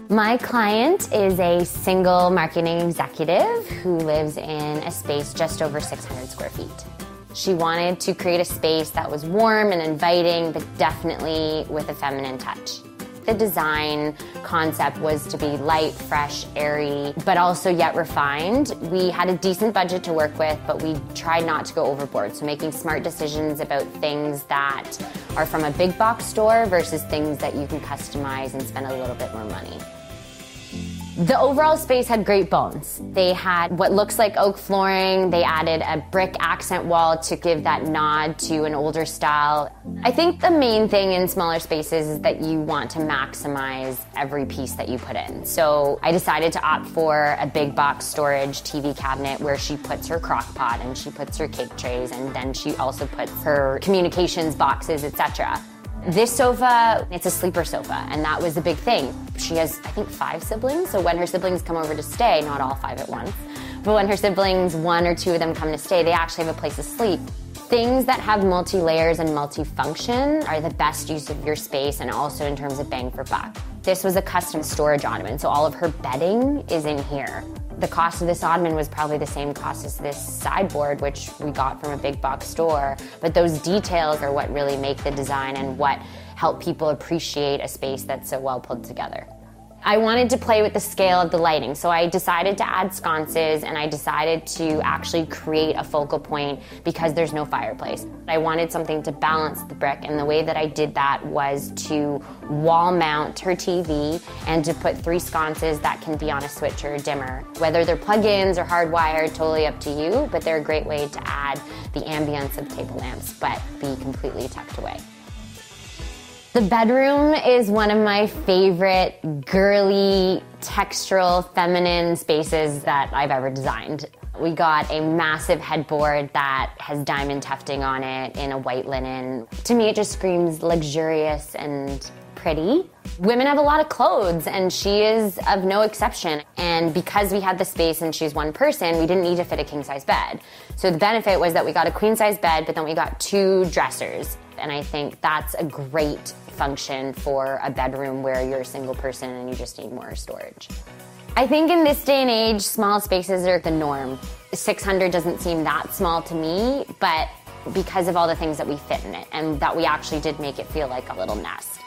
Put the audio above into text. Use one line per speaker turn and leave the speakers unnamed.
My client is a single marketing executive who lives in a space just over 600 square feet. She wanted to create a space that was warm and inviting, but definitely with a feminine touch. The design concept was to be light, fresh, airy, but also yet refined. We had a decent budget to work with, but we tried not to go overboard. So making smart decisions about things that are from a big box store versus things that you can customize and spend a little bit more money. The overall space had great bones. They had what looks like oak flooring. They added a brick accent wall to give that nod to an older style. I think the main thing in smaller spaces is that you want to maximize every piece that you put in. So I decided to opt for a big box storage TV cabinet where she puts her crock pot and she puts her cake trays, and then she also puts her communications boxes, etc. This sofa, it's a sleeper sofa, and that was the big thing. She has, I think, 5 siblings, so when her siblings come over to stay, not all 5 at once, but when her siblings, 1 or 2 of them come to stay, they actually have a place to sleep. Things that have multi-layers and multi-function are the best use of your space, and also in terms of bang for buck. This was a custom storage ottoman, so all of her bedding is in here. The cost of this ottoman was probably the same cost as this sideboard, which we got from a big box store. But those details are what really make the design and what help people appreciate a space that's so well put together. I wanted to play with the scale of the lighting, so I decided to add sconces, and I decided to actually create a focal point because there's no fireplace. I wanted something to balance the brick, and the way that I did that was to wall mount her TV and to put 3 sconces that can be on a switch or a dimmer. Whether they're plug-ins or hardwired, totally up to you, but they're a great way to add the ambience of table lamps, but be completely tucked away. The bedroom is one of my favorite girly, textural, feminine spaces that I've ever designed. We got a massive headboard that has diamond tufting on it in a white linen. To me, it just screams luxurious and pretty. Women have a lot of clothes, and she is of no exception. And because we had the space and she's one person, we didn't need to fit a king-size bed. So the benefit was that we got a queen-size bed, but then we got 2 dressers. And I think that's a great function for a bedroom where you're a single person and you just need more storage. I think in this day and age, small spaces are the norm. 600 doesn't seem that small to me, but because of all the things that we fit in it and that we actually did make it feel like a little nest.